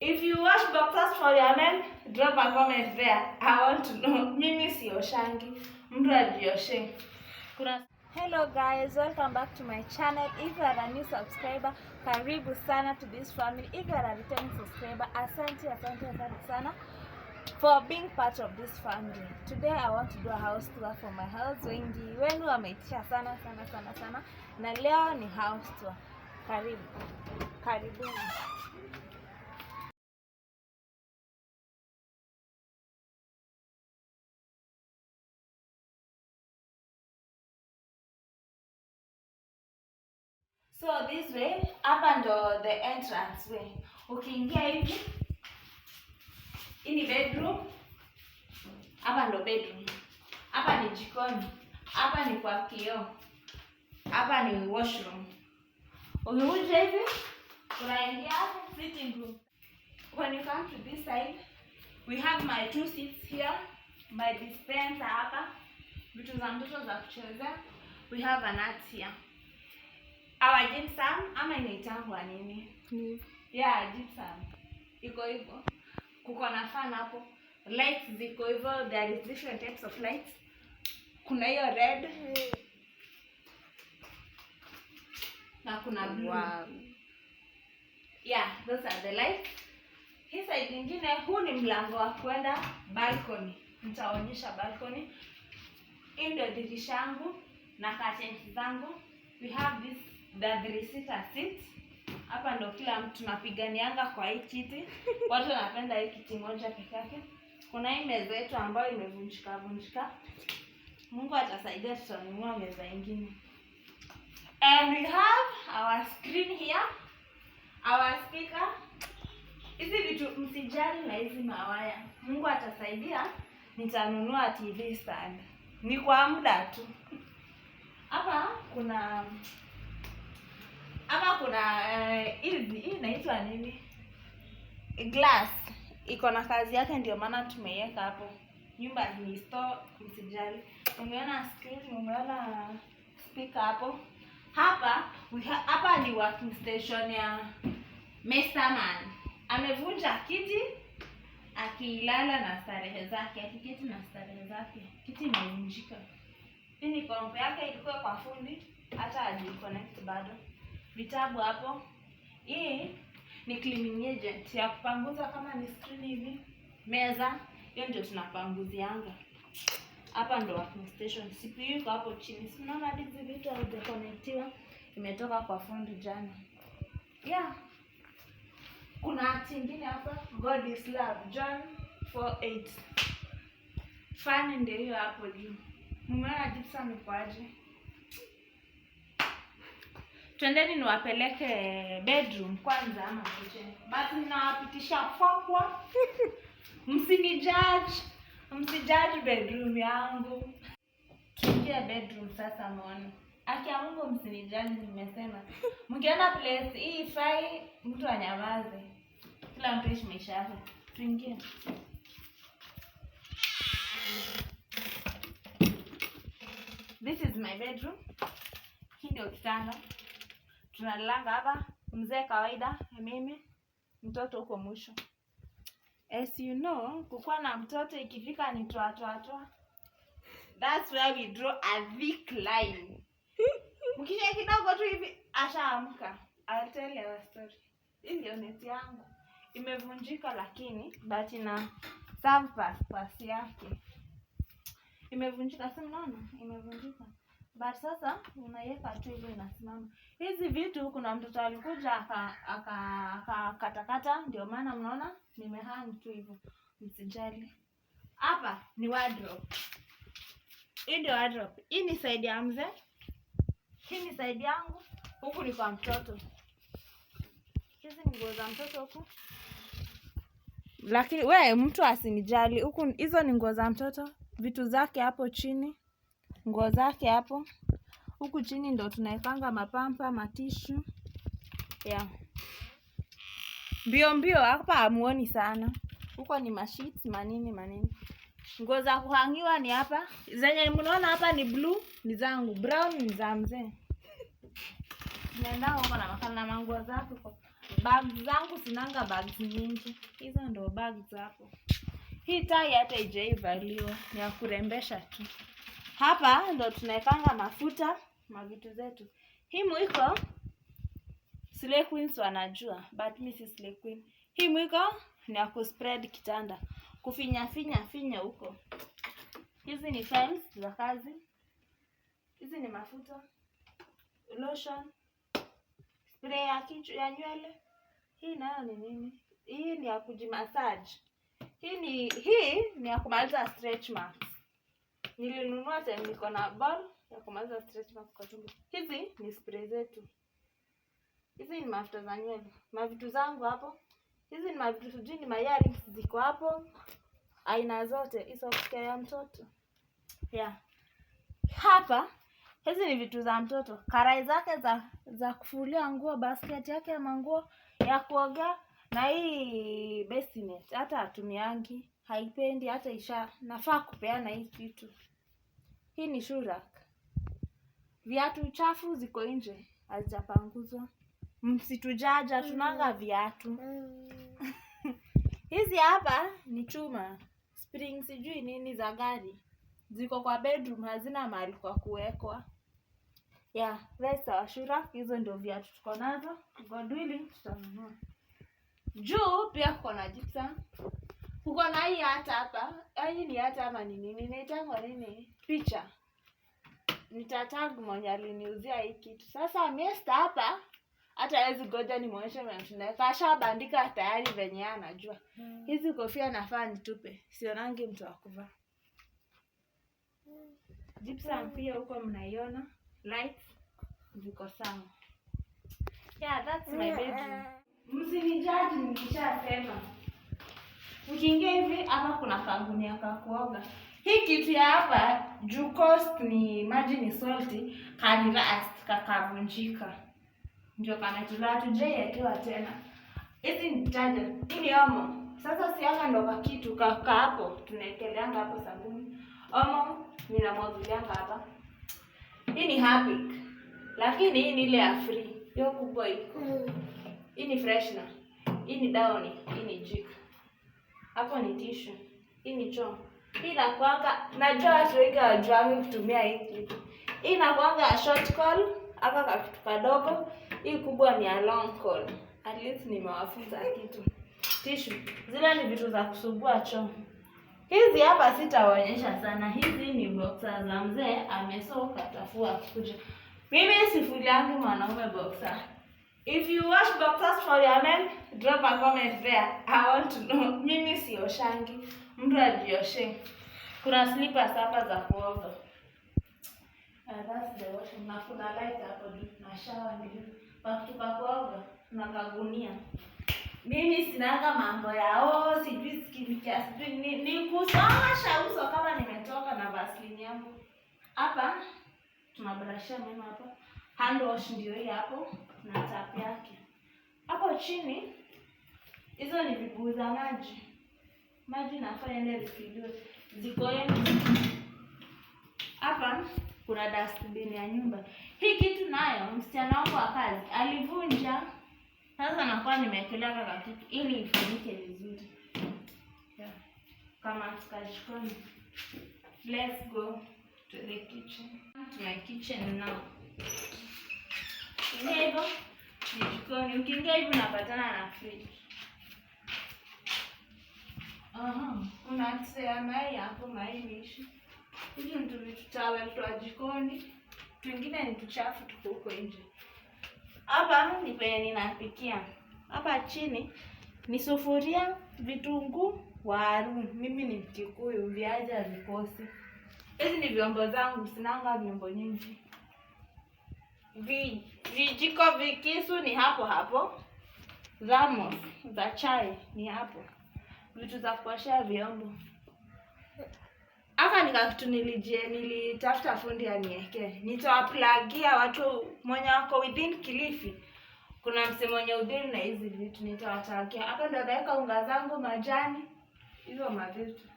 If you wash boxers for your men, drop a comment there. I want to know. Mimi sioshangi. Mtu ajioshe. Hello guys, welcome back to my channel. If you are a new subscriber, karibu sana to this family. If you are a returning subscriber, asante sana for being part of this family. Today I want to do a house tour for my house. Wengi wenu wameitisha sana. Na leo ni house tour. Karibuni. So this way, hapa ndo the entrance way. Ukiingia hivi, hii ni bedroom. Hapa ndo bedroom. Hapa ni jikoni. Hapa ni kwa kioo. Hapa ni washroom. Ukikuja hivi, unaingia hapa sitting room. When you come to this side, we have my 2 seats here. My dispenser hapa. Vitu za mtoto za kuchezea. We have a nut here. Our gypsum ama inaitangwa nini? Yeah, gypsum. Iko hivyo. Kuko na fan hapo. Lights ziko hivyo. There is different types of lights. Kuna hiyo red. Na kuna blue. Wow. Yeah, those are the lights. Hii side nyingine, huu ni mlango wa kwenda balcony. Nitaonyesha balcony. Hii ndio dirisha yangu na curtains zangu. We have this the 3-seater seat. Hapa ndo kila mtu tunapiganianga kwa hii kiti. Watu wanapenda hii kiti moja peke yake. Kuna hii meza yetu ambayo imevunjika. Mungu atasaidia tutanunua meza nyingine. And we have our screen here. Our speaker. Hizi vitu msijali na hizi mawaya. Mungu atasaidia nitanunua TV stand. Ni kwa muda tu. Hapa kuna hii inaitwa nini? Glass. Iko na kazi yake, ndio maana tumeiweka hapo. Nyumba ni store, msijali. Umeona screen, umeona speaker hapo. Hapa ni working station ya Mr. Man. Amevunja kiti akilala na starehe zake, akiketi na starehe zake. Kiti imevunjika. Hii ni kompo yake, ilikuwa kwa fundi, hata hajiconnect bado. Vitabu hapo. Hii ni cleaning agent ya kupanguza kama ni screen hivi. Meza, hiyo ndio tunapanguzianga. Hapa ndo working station. CPU iko hapo chini. Si unaona hizi vitu hazijaconnectiwa, imetoka kwa fundi jana. Yeah. Kuna hati nyingine hapa, God is love, John 4:8. Fan ndio hiyo hapo juu. Mmeona gypsum iko aje? Twendeni niwapeleke bedroom kwanza ama kitchen. Basi ninawapitisha kwa. Msijudge bedroom yangu. Tuingie bedroom sasa muone. Akia Mungu msinijali nimesema. Mkiona place hii ifai mtu anyamaze. Kila mtu ishi maisha yake. Tuingie. This is my bedroom. Hii ndio kitanda. Tunalala hapa, mzee kawaida, mimi, mtoto huko mwisho. As you know, kukuwa na mtoto ikifika ni toa. That's where we draw a thick line. Mkisha kidogo tu hivi ashaamka. I'll tell you a story. Hii ndio neti yangu. Imevunjika lakini but ina serve purpose yake. Imevunjika, si mnaona? Imevunjika. But sasa unaiweka tu hivyo inasimama. Hizi vitu kuna mtoto alikuja katakata, ndio maana mnaona nimehang tu hivyo. Msijali. Hapa ni wardrobe. Hii ndio wardrobe. Hii ni side ya mzee. Hii ni side yangu. Huku ni kwa mtoto. Hizi ni nguo za mtoto huku. Lakini we mtu asinijali. Huku hizo ni nguo za mtoto. Vitu zake hapo chini. Nguo zake hapo. Huku chini ndo tunaekanga mapampa, matishu. Yeah. Mbio hapa hamuoni sana. Huko ni mashits, manini. Nguo za kuhangiwa ni hapa. Zenye mnaona hapa ni blue, ni zangu. Brown ni za mzee. Nenda huko na makala na manguo zako. Bags zangu sinanga bags nyingi. Hizo ndo bags hapo. Hii tai hata haijaivaliwa, ni ya kurembesha tu. Hapa ndo tunaekanga mafuta, mavitu zetu. Hii mwiko Slay Queens wanajua, but mimi si Slay Queen. Hii mwiko ni ya kuspread kitanda, kufinya huko. Hizi ni files za kazi. Hizi ni mafuta, lotion, spray ya kichwa ya nywele. Hii nayo ni nini? Hii ni ya kujimassage. Hii ni ya kumaliza stretch marks. Nilinunua tena niko na ball ya kumaliza stretch marks kwa tumbo. Hizi ni spray zetu. Hizi ni mafuta za nywele. Mavitu zangu hapo. Hizi ni mavitu sijui ni earrings ziko hapo. Aina zote hizo kwa ya mtoto. Yeah. Hapa hizi ni vitu za mtoto. Karai zake za kufulia nguo, basket yake ya manguo ya kuoga, na hii bassinet hata hatumiangi, haipendi hata nafaa kupeana hii kitu. Hii ni shurak. Viatu chafu ziko nje, hazijapanguzwa. Msitujaja tunanga viatu. Hizi hapa ni chuma, spring sijui nini za gari. Ziko kwa bedroom, hazina mahali kwa kuwekwa. Yeah, that's our shurak. Hizo ndio viatu tuko nazo. God willing tutanunua. Juu pia kuko na gypsum. Kuko na hii hata hapa. Hii ni hata ama ni nini? Inaitangwa nini? Picha. Nitatag mwenye aliniuzia hii kitu. Sasa Mr. hapa hata hawezi goja nimuonyeshe mwenye tunaweka. Ashabandika tayari venye anajua. Hizi kofia nafaa nitupe. Sionangi mtu wa kuvaa. Gypsum pia huko mnaiona. Lights ziko sawa. Yeah, that's my bedroom. Msinijaji nikishasema. Ukiingia hivi hapa kuna kagunia ka kuoga. Hii kitu ya hapa juu cost ni maji ni salty, kani rust kakavunjika. Ndio kana tujeyekewa tena. Hizi ni detergent. Hii ni omo. Sasa sianga ndo kwa kitu kaka hapo tunaekeleanga hapo sabuni. Omo ninamwagilianga hapa. Hii ni Harpic. Lakini hii ni ile ya free. Hiyo kubwa iko. Hii ni freshener. Hii ni Downy. Hii ni Jik. Hapo ni tissue. Hii ni choo. Hii inakuanga, najua watu wengi hawajui kutumia hii kitu. Hii inakuanga short call, hapa kwa kitu kadogo. Hii kubwa ni a long call. At least nimewafunza kitu. Tissue. Zile ni vitu za kusugua choo. Hizi hapa sitaonyesha sana. Hizi ni boxer za mzee amesoka tafua kuja. Mimi sifuliangi mwanaume boxer. If you wash boxers for your men, drop a comment there. I want to know. Mimi sioshangi. Mtu ajioshe. Kuna slippers hapa za kuoga. That's the washing. Na kuna light hapo juu. Na shower ni juu. Pakutuka kuoga. Na kagunia. Mimi sinanga mambo ya sijui skincare. Ni kusosha uso kama nimetoka na Vaseline yangu. Hapa tunabrashia meno hapa. Hand wash ndio hii hapo na tap yake. Hapo chini hizo ni vibuyu za maji. Maji nafaa ende refiliwe. Ziko empty. Hapa kuna dustbin ya nyumba. Hii kitu nayo msichana wangu wa kazi alivunja. Sasa nakuwa nimeekelea kaka kitu ili ifunike vizuri. Yeah. Kama tukajikoni. Let's go to the kitchen. To my kitchen now. Hivyo ni jikoni. Ukiingia hivi unapatana na fridge. Kuna tsea mayai hapo, mayai mishi. Hizi ni towel twa jikoni. Twingine ni tuchafu tuko huko nje. Hapa ni penye ninapikia. Hapa chini ni sufuria, vitunguu, waru. Mimi ni Mkikuyu, viazi havikosi. Hizi ni vyombo zangu, sinanga vyombo nyingi. Vijiko vikisu ni hapo hapo. Zamos za chai ni hapo. Vitu za kuoshea vyombo. Hapa nikakitu nilitafuta fundi aniwekee. Nitawaplagia watu mwenye wako within Kilifi. Kuna msemo mwenye udeni na hizi vitu nitawatakia. Hapa ndo naweka unga zangu, majani, hizo mavitu.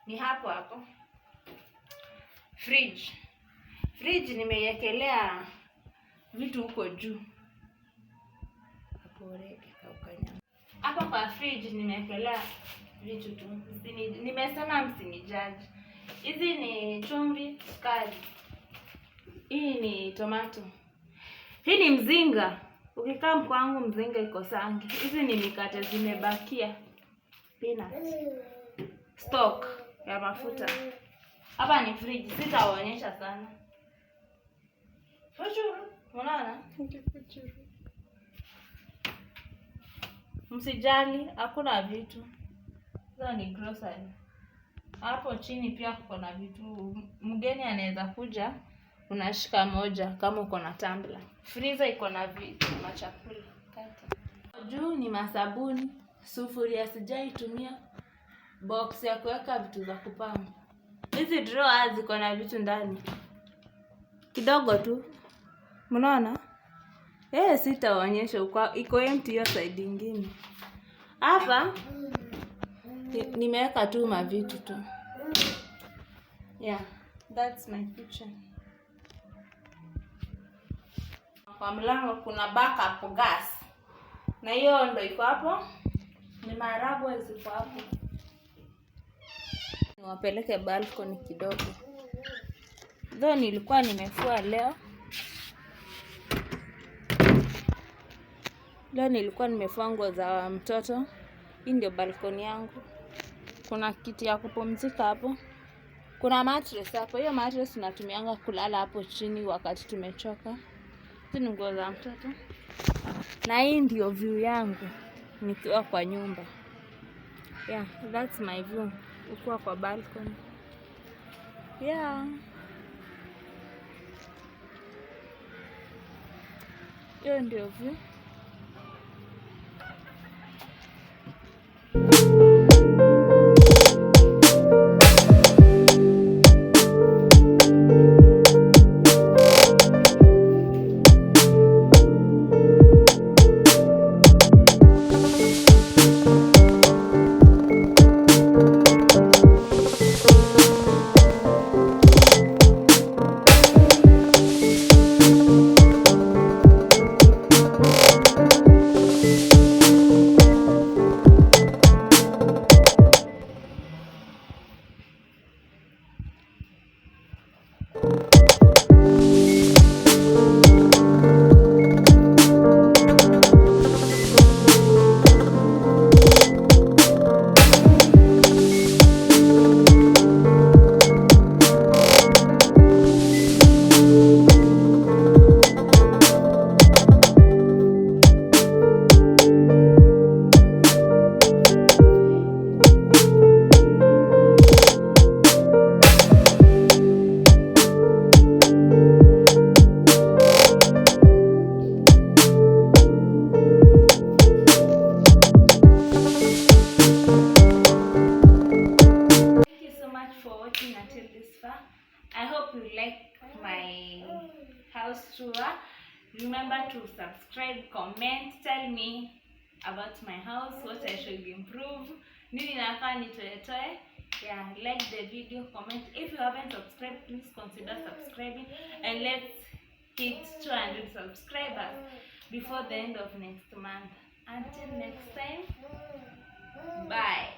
Ni hapo hapo. Fridge nimeiwekelea vitu huko juu. pore ikauka nyama. Hapa kwa fridge nimewekelea vitu tu. Nimesema msinijaji. Hizi ni chumvi, sukari. Hii ni tomato. Hii ni mzinga. Ukikaa kwangu mzinga iko sangi. Hizi ni mikate zimebakia. Peanuts. Stock ya mafuta. Hapa ni fridge, sitawaonyesha sana. Fuchuru, unaona? Fuchuru. Msijali, hakuna vitu. Hizo ni grocery. Hapo chini pia kuko na vitu. Mgeni anaweza kuja, unashika moja kama uko na tumbler. Freezer iko na vitu, machakula. Juu ni masabuni, sufuria sijaitumia, box ya kuweka vitu za kupamba. Hizi drawers ziko na vitu ndani. Kidogo tu. Mnaona? Sitaonyesha iko empty hiyo side nyingine. Hapa nimeweka tu mavitu tu. Yeah, that's my kitchen. Kwa mlango kuna backup gas. Na hiyo ndo iko hapo. Ni maharagwe ziko hapo. Niwapeleke balcony kidogo. Though nilikuwa nimefua leo. Leo nilikuwa nimefua nguo za mtoto. Hii ndio balcony yangu. Kuna kiti ya kupumzika hapo. Kuna mattress hapo. Hiyo mattress tunatumianga kulala hapo chini wakati tumechoka. Hizi ni nguo za mtoto. Na hii ndio view yangu nikiwa kwa nyumba. Yeah, that's my view. Ukiwa kwa balcony. Yeah. Hiyo ndio view. Until this far. I hope you like my house tour. Remember to subscribe, comment, tell me about my house, what I should improve. Nini nafaa nitoe. Yeah, like the video, comment. If you haven't subscribed, please consider subscribing, and let's hit 200 subscribers before the end of next month. Until next time, bye.